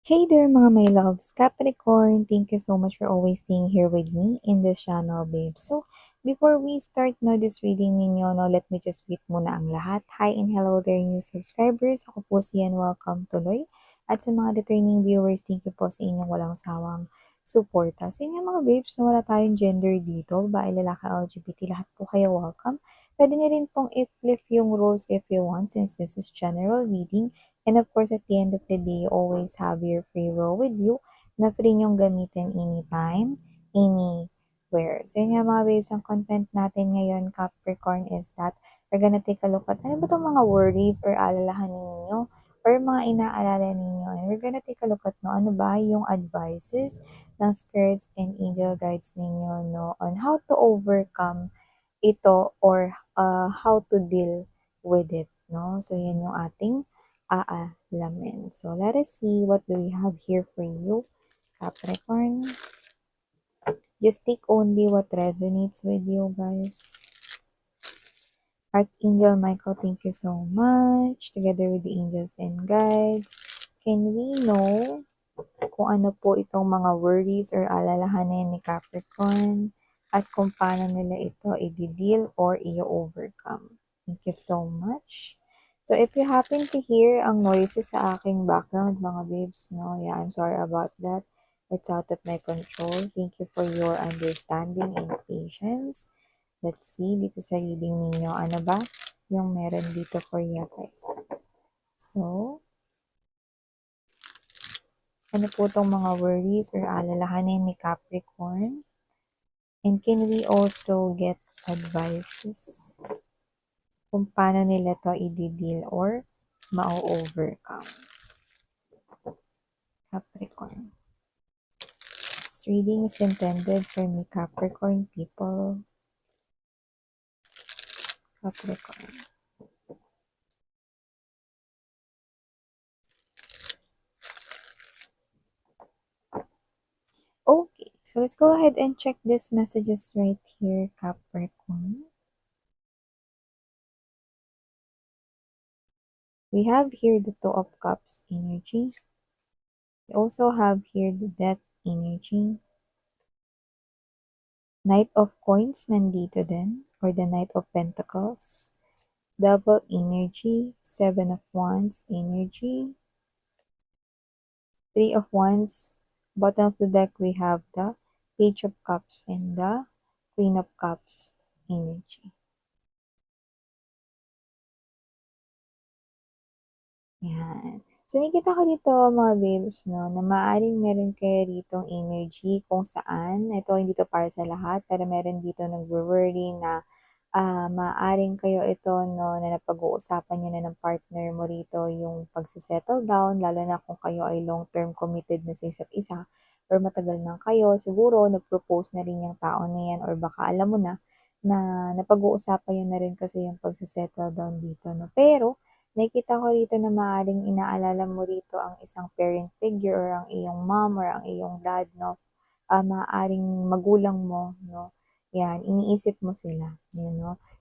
Hey there mga my loves, Capricorn, thank you so much for always staying here with me in this channel, babe. So, before we start this reading ninyo, let me just greet muna ang lahat. Hi and hello there new subscribers. Ako po si Yan, welcome tuloy. At sa mga returning viewers, thank you po sa inyong walang sawang suporta. So, yun nga mga babes, wala tayong gender dito, babae, lalaki, LGBT, lahat po kayo welcome. Pwede nyo rin pong i-flip yung rules if you want since this is general reading. And of course, at the end of the day, you always have your free will with you na free nyong gamitin anytime, anywhere. So yun nga mga babes, ang content natin ngayon, Capricorn, is that we're gonna take a look at ano ba itong mga worries or alalahanin ninyo or mga inaalala ninyo. And we're gonna take a look at ano ba yung advices ng spirits and angel guides ninyo on how to overcome ito or how to deal with it. So yan yung ating aalamin. So, let us see what do we have here for you, Capricorn. Just take only what resonates with you, guys. Archangel Michael, thank you so much. Together with the angels and guides, can we know kung ano po itong mga worries or alalahanin ni Capricorn at kung paano nila ito i-deal or i-overcome. Thank you so much. So, if you happen to hear ang noises sa aking background, mga babes, yeah, I'm sorry about that. It's out of my control. Thank you for your understanding and patience. Let's see, dito sa reading ninyo, ano ba yung meron dito for you guys. So, ano po itong mga worries or alalahanin ni Capricorn? And can we also get advices kung paano nila to i-deal or ma-overcome? Capricorn. This reading is intended for me, Capricorn people. Capricorn. Okay, so let's go ahead and check these messages right here, Capricorn. We have here the Two of Cups energy. We also have here the Death energy. Knight of Coins nandito din, or the Knight of Pentacles. Devil energy, Seven of Wands energy. Three of Wands. Bottom of the deck, we have the Page of Cups and the Queen of Cups energy. Yan. So, nakikita ko dito mga babes, na maaaring meron kayo ditong energy kung saan, ito hindi to para sa lahat, pero meron dito nag-worry na maaaring kayo ito, na napag-uusapan nyo na ng partner mo rito yung pagsisettle down, lalo na kung kayo ay long-term committed na sa isa't isa, or matagal na kayo, siguro nag-propose na rin yung tao na yan, or baka alam mo na napag-uusapan yun na rin kasi yung pagsisettle down dito. Pero, nakikita ko rito na maaaring inaalala mo rito ang isang parent figure or ang iyong mom or ang iyong dad, maaaring magulang mo, yan, iniisip mo sila,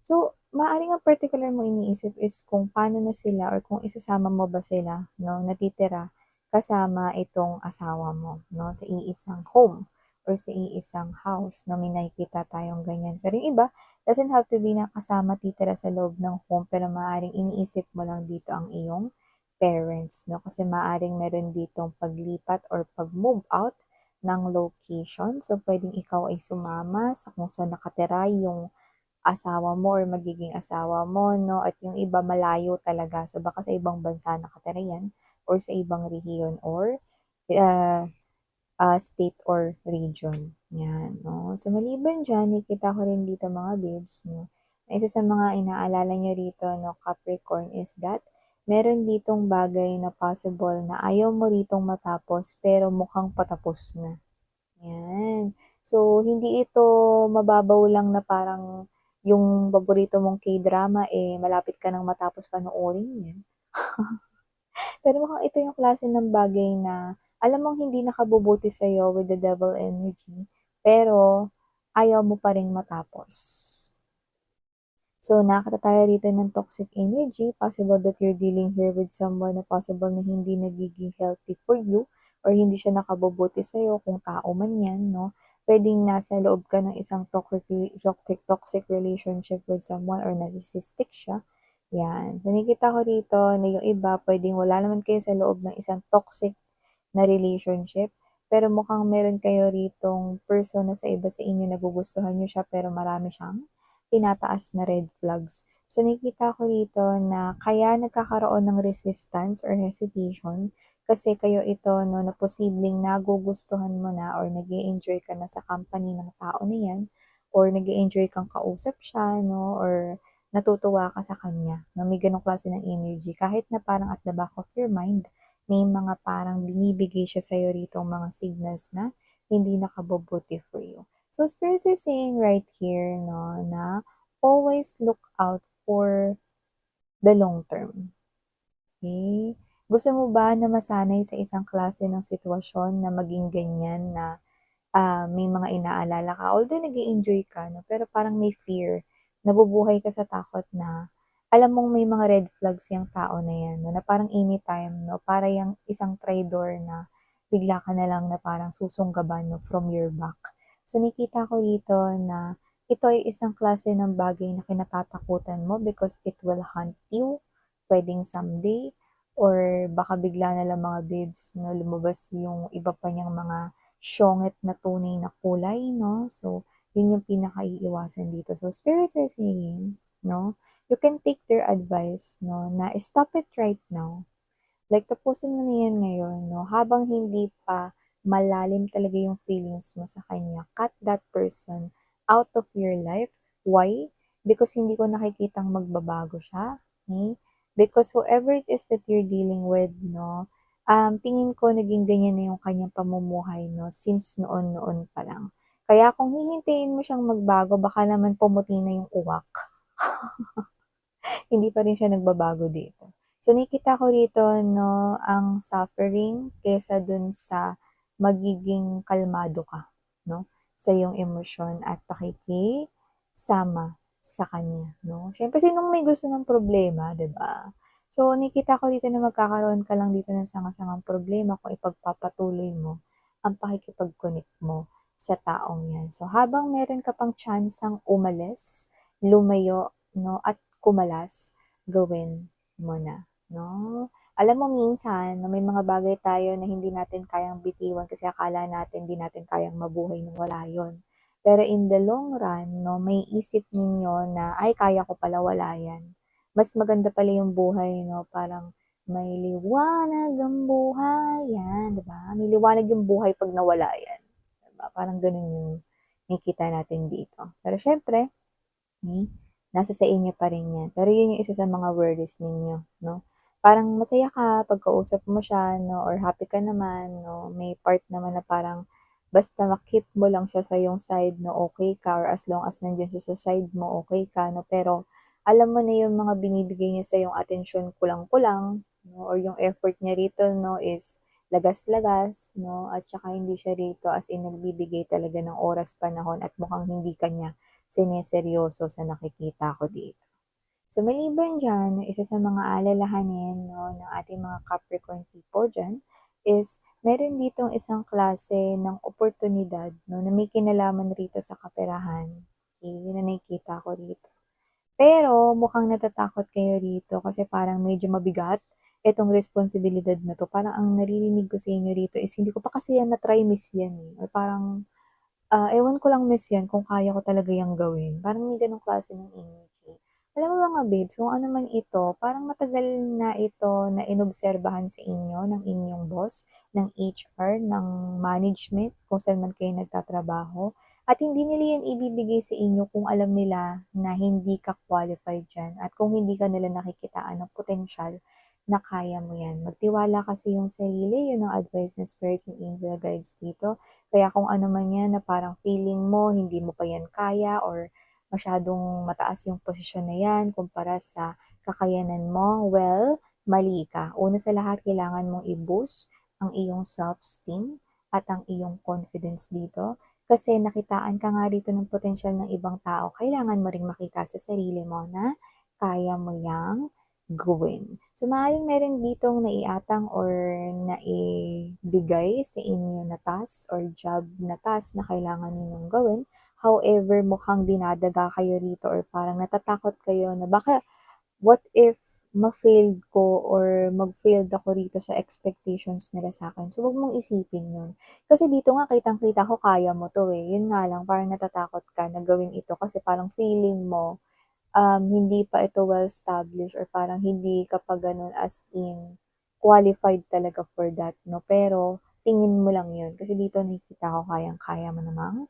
So, maaaring ang particular mo iniisip is kung paano na sila or kung isasama mo ba sila, natitira kasama itong asawa mo, sa iisang home or sa iisang house, may nakikita tayong ganyan. Pero yung iba, doesn't have to be na kasama titira sa loob ng home, pero maaaring iniisip mo lang dito ang iyong parents, Kasi maaaring meron ditong paglipat or pag-move out ng location. So, pwedeng ikaw ay sumama sa kung saan nakatira yung asawa mo or magiging asawa mo, At yung iba malayo talaga. So, baka sa ibang bansa nakatira yan or sa ibang rehiyon or uh, state or region. Yan, So, maliban dyan, nakita ko rin dito mga babes, na isa sa mga inaalala nyo rito, Capricorn, is that meron ditong bagay na possible na ayaw mo ditong matapos pero mukhang patapos na. Yan. So, hindi ito mababaw lang na parang yung paborito mong K-drama, malapit ka nang matapos panoorin yan. Pero mukhang ito yung klase ng bagay na alam mong hindi nakabubuti sa'yo with the devil energy, pero ayaw mo pa rin matapos. So, nakakita tayo rito ng toxic energy. Possible that you're dealing here with someone na possible na hindi nagiging healthy for you or hindi siya nakabubuti sa'yo kung tao man 'yan 'no. Puwedeng nasa loob ka ng isang toxic relationship with someone or narcissistic siya, 'yan. So nakikita ko rito na yung iba puwedeng wala naman kayo sa loob ng isang toxic na relationship, pero mukhang meron kayo ritong person na sa iba sa inyo nagugustuhan niyo siya pero marami siyang tinataas na red flags. So nakikita ko rito na kaya nagkakaroon ng resistance or hesitation kasi kayo ito 'no, na posibleng nagugustuhan mo na or nag enjoy ka na sa company ng tao na 'yan or nag enjoy kang kausap siya 'no, or natutuwa ka sa kanya 'no, may gano'ng klase ng energy kahit na parang at the back of your mind may mga parang binibigay siya sa'yo ritong mga signals na hindi nakabubuti for you. So spirits are saying right here 'no, na always look out for the long term, okey? Gusto mo ba na masanay sa isang klase ng sitwasyon na maging ganyan na may mga inaalala ka, although nag-e-enjoy ka 'no, pero parang may fear, nabubuhay ka sa takot na alam mong may mga red flags yang tao na 'yan 'no, na parang anytime 'no, para yang isang traitor na bigla ka na lang na parang susunggaban 'no, from your back. So nakita ko dito na ito ay isang klase ng bagay na kinatatakutan mo because it will haunt you, puwedeng someday or baka bigla na lang mga babes 'no, lumabas yung iba pa niyang mga siyongit na tunay na kulay 'no. So, yun yung pinakaiiwasan dito. So, spirits are saying 'no, you can take their advice 'no, na stop it right now. Like tapusin mo na 'yan ngayon 'no, habang hindi pa malalim talaga yung feelings mo sa kanya. Cut that person out of your life. Why? Because hindi ko nakikitang magbabago siya, okey? Because whoever it is that you're dealing with 'no, tingin ko naging ganyan na yung kanyang pamumuhay 'no, since noon-noon pa lang. Kaya kung hihintayin mo siyang magbago baka naman pumuti na yung uwak. Hindi pa rin siya nagbabago dito. So nakikita ko dito 'no, ang suffering kesa dun sa magiging kalmado ka 'no, sa iyong emosyon at pakikisama sa kanya 'no. Siyempre sinong may gusto ng problema, 'di ba? So nakikita ko dito na magkakaroon ka lang dito ng sanga-sangang problema kung ipagpapatuloy mo ang pakikipag-connect mo sa taong 'yan. So habang meron ka pang tsansang umalis, lumayo 'no, at kumalas, gawin mo na, 'no? Alam mo minsan na may mga bagay tayo na hindi natin kayang bitiwan kasi akala natin di natin kayang mabuhay ng wala yun. Pero in the long run 'no, maiisip ninyo na, "Ay kaya ko pala wala yan." Mas maganda pala yung buhay 'no, parang may liwanag ang buhay, yan, 'di ba? May liwanag yung buhay 'pag nawala yan, 'di ba? Parang gano'n yung nakikita natin dito. Pero siyempre nasa sa inyo pa rin 'yan. Pero 'yun yung isa sa mga worries ninyo 'no. Parang masaya ka pagkausap mo siya 'no or happy ka naman 'no, may part naman na parang basta ma-keep mo lang siya sa iyong side 'no, okey ka or as long as nandiyan siya sa side mo, okey ka 'no. Pero alam mo na yung mga binibigay niya sa yung atensyon kulang-kulang 'no or yung effort niya rito 'no is lagas-lagas 'no at saka hindi siya rito as in nagbibigay talaga ng oras, panahon at mukhang hindi ka niya sineseryoso sa nakikita ko dito. So maliban diyan, isa sa mga alalahanin 'no ng ating mga Capricorn people diyan is meron ditong isang klase ng oportunidad 'no na may kinalaman rito sa kaperahan, okey, yun ang nakikita ko rito. Pero mukhang natatakot kayo rito kasi parang medyo mabigat itong responsibilidad na 'to. Parang ang naririnig ko sa inyo rito is hindi ko pa kasi yan na-try miss yan, eh, or parang ewan ko lang miss 'yan kung kaya ko talaga 'yang gawin, parang may gano'ng klase ng energy. Alam mo mga babes, kung ano man ito, parang matagal na ito na inobserbahan sa inyo ng inyong boss, ng HR, ng management, kung saan man kayo nagtatrabaho at hindi nila 'yan ibibigay sa inyo kung alam nila na hindi ka qualified diyan at kung hindi ka nila nakikitaan ng potensyal na kaya mo 'yan. Magtiwala kasi yung sarili, yun ang advice ng spirits and angel guides dito. Kaya kung ano man 'yan na parang feeling mo hindi mo pa 'yan kaya or masyadong mataas yung posisyon na 'yan kumpara sa kakayanan mo, well, mali ka. Una sa lahat kailangan mong i-boost ang iyong self-esteem at ang iyong confidence dito. Kasi nakitaan ka nga rito ng potensyal ng ibang tao, kailangan mo ring makita sa sarili mo na kaya mo 'yang gawin. So, maaaring meron ditong naiatang or naibigay sa inyo na task or job na task na kailangan ninyong gawin. However, mukhang dinadaga kayo rito or parang natatakot kayo na baka what if ma-failed ko or mag-failed ako rito sa expectations nila sa akin. So, wag mong isipin yun. Kasi dito nga kitang-kita ko kaya mo 'to, eh. Yun nga lang parang natatakot ka na gawin ito kasi parang feeling mo, hindi pa ito well established or parang hindi ka pa gano'n as in qualified talaga for that 'no. Pero tingin mo lang yun kasi dito nakikita ko kayang-kaya mo namang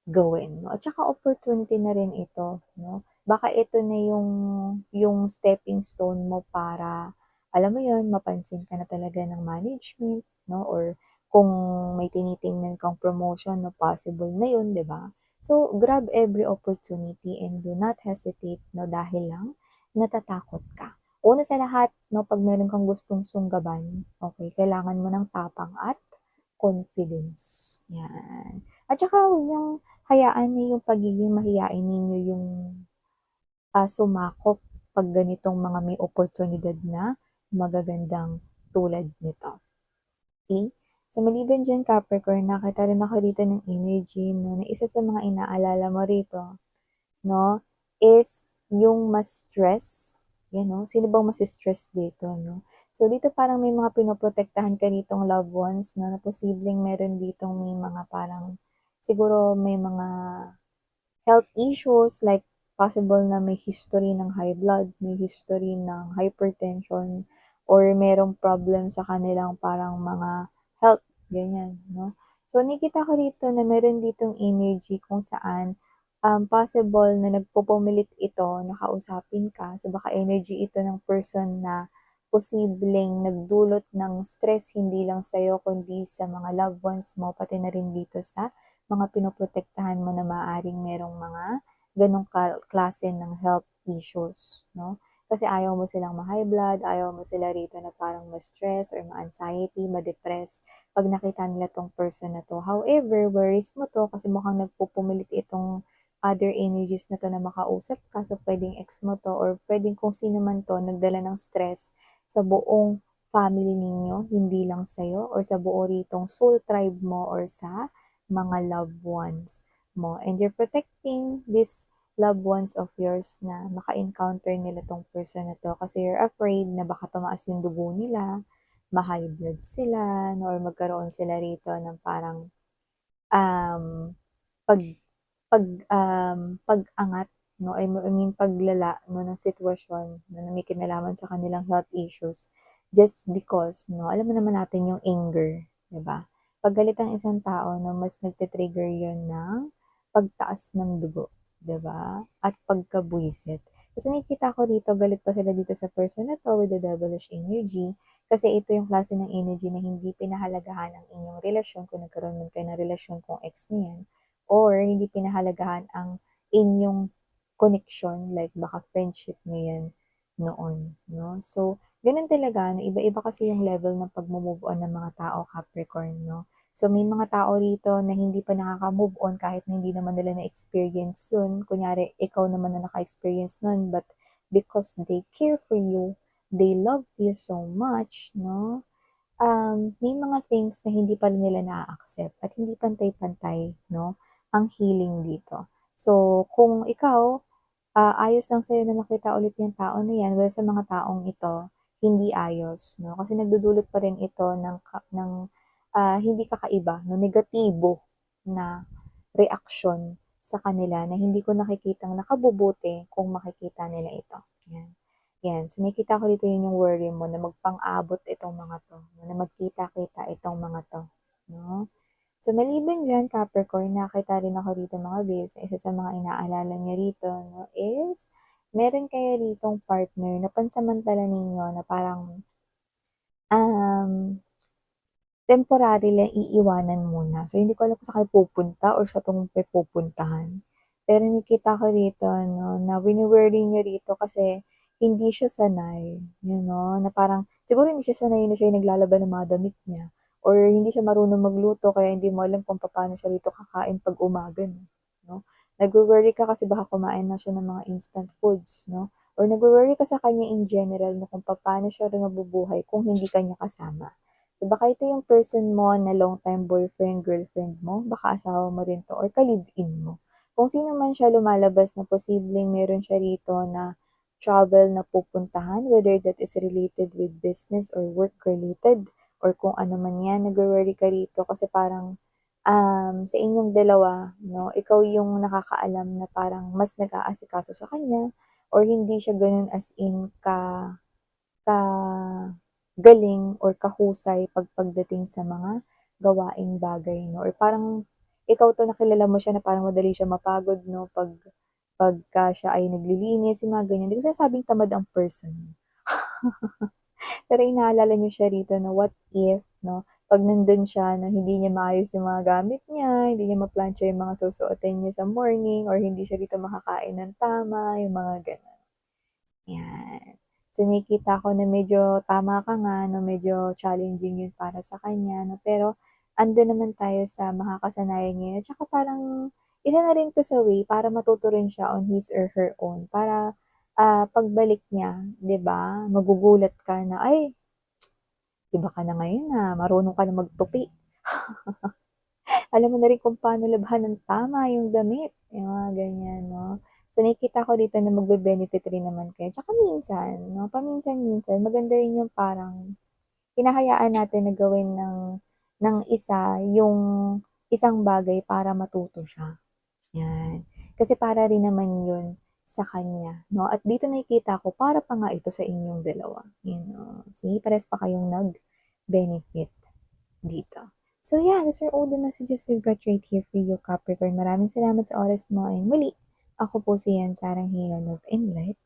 gawin 'no, at saka opportunity na rin ito 'no. Baka ito na yung stepping stone mo para, alam mo yun, mapansin ka na talaga ng management 'no, or kung may tinitingnan kang promotion 'no, possible na yun, 'di ba? So, grab every opportunity and do not hesitate 'no, dahil lang natatakot ka. Una sa lahat 'no, 'pag meron kang gustong sunggaban, okey, kailangan mo ng tapang at confidence, 'yan. At saka huwag niyong hayaan na yung pagiging mahiyain ninyo yung, sumakop 'pag ganitong mga may oportunidad na magagandang tulad nito, okey? So, maliban diyan Capricorn, nakita rin ako dito ng energy 'no, na isa sa mga inaalala mo rito 'no, is yung ma-stress, 'yan 'no, sino bang mase-stress dito 'no? So, dito parang may mga pinoprotektahan ka ditong loved ones 'no, na posibleng meron ditong may mga parang siguro may mga health issues like possible na may history ng high blood, may history ng hypertension, or merong problem sa kanilang parang mga health, ganyan, 'no? So, nakikita ko dito na meron ditong energy kung saan, possible na nagpupumilit ito na kausapin ka. So, baka energy ito ng person na posibleng nagdulot ng stress hindi lang sa'yo kundi sa mga loved ones mo, pati na rin dito sa mga pinoprotektahan mo na maaaring merong mga gano'ng klase ng health issues, 'no? Kasi ayaw mo silang ma-high blood, ayaw mo sila rito na parang ma-stress or ma-anxiety, ma-depress 'pag nakita nila 'tong person na 'to. However, worries mo 'to kasi mukhang nagpupumilit itong other energies na 'to na makausap ka. So, puwedeng ex mo 'to or puwedeng kung sino man 'to nagdala ng stress sa buong family ninyo, hindi lang sa'yo or sa buo ritong soul tribe mo or sa mga loved ones mo. And you're protecting these loved ones of yours na maka-encounter nila 'tong person na 'to kasi you're afraid na baka tumaas yung dugo nila, ma-high blood sila 'no, or magkaroon sila rito ng parang, um, pag pag-angat 'no, I mean paglala 'no ng sitwasyon na may kinalaman sa kanilang health issues just because 'no, alam mo naman natin yung anger, 'di ba? 'Pag galit ang isang tao 'no, mas nagti-trigger yun ng pagtaas ng dugo, 'di ba? At pagkabwisit. Kasi nakikita ko dito galit pa sila dito sa person na 'to with the devilish energy, kasi ito yung klase ng energy na hindi pinahalagahan ang inyong relasyon kung nagkaroon man kayo ng relasyon kung ex niyo yan or hindi pinahalagahan ang inyong connection like baka friendship niyo yan noon, 'no? So, gano'n talaga na iba-iba kasi yung level ng pagmo-move on ng mga tao, Capricorn, 'no? So, may mga tao rito na hindi pa nakaka-move on kahit na hindi naman nila na-experience yun. Kunyari, ikaw naman na naka-experience nun, but because they care for you, they love you so much, 'no? May mga things na hindi pa rin nila naa-accept at hindi pantay-pantay 'no, ang healing dito. So, kung ikaw, ayos lang sa'yo na makita ulit yung tao na 'yan, well sa mga taong ito, hindi ayos 'no, kasi nagdudulot pa rin ito ng hindi kakaiba 'no, negatibo na reaksyon sa kanila na hindi ko nakikitang nakabubuti kung makikita nila ito, 'yan. 'Yan, so nakikita ko dito yun yung worry mo na magpang-abot itong mga 'to, na magkita-kita itong mga 'to, 'no? So maliban diyan Capricorn, nakita rin ako rito mga babes, isa sa mga inaalala niyo rito 'no, is meron kayo ritong partner na pansamantala ninyo na parang, um temporary lang iiwanan muna. So, hindi ko alam kung saan kayo pupunta or siya 'tong may pupuntahan. Pero nakita ko rito 'no, na wini-worry niyo rito kasi hindi siya sanay, you know, na parang siguro hindi siya sanay na siya yung naglalaban ng mga damit niya or hindi siya marunong magluto kaya hindi mo alam kung papaano siya rito kakain 'pag umaga 'no. Nagwo-worry ka kasi baka kumain na siya ng mga instant foods 'no, or nagwo-worry ka sa kanya in general na kung papaano siya rin mabubuhay kung hindi ka niya kasama. So, baka ito yung person mo na long time boyfriend, girlfriend mo, baka asawa mo rin 'to or ka-live-in mo. Kung sino man siya lumalabas na posibleng meron siya rito na travel na pupuntahan, whether that is related with business or work related or kung ano man 'yan, nagwo-worry ka rito kasi parang, sa inyong dalawa 'no, ikaw yung nakakaalam na parang mas nag-aasikaso sa kanya or hindi siya gano'n as in kagaling or kahusay pagdating sa mga gawaing bagay 'no, or parang ikaw 'to na kilala mo siya na parang madali siya mapagod 'no, pagka siya ay naglilinis, yung mga ganyan. Hindi ko sinasabing tamad ang person mo. Pero inaalala niyo siya rito na what if 'no, 'pag nandun siya na hindi niya maayos yung mga gamit niya, hindi niya maplantsa yung mga susuotin niya sa morning or hindi siya rito makakain ng tama, yung mga gano'n. 'Yan. So, nakikita ko na medyo tama ka nga 'no, medyo challenging 'yun para sa kanya 'no, pero andun naman tayo sa makakasanayan niyo at saka parang isa na rin 'to sa way para matuto rin siya on his or her own para, pagbalik niya 'di ba, magugulat ka na, "Ay, iba ka na ngayon, marunong ka na magtupi." Alam mo na rin kung paano labhan ng tama yung damit, yung mga ganyan 'no. So, nakikita ko dito na magbe-benefit rin naman kayo, tsaka minsan 'no, paminsan-minsan maganda rin yung parang hinahayaan natin na gawin ng isa yung isang bagay para matuto siya, 'yan. Kasi para rin naman yun sa kanya 'no, at dito nakikita ko para pa nga ito sa inyong dalawa, you know. See, parehas pa kayong nag-benefit dito. So yeah, these are all the messages we've got right here for you, Capricorn. Maraming salamat sa oras mo and muli, ako po si Yan, Sarang Hero Love and Light.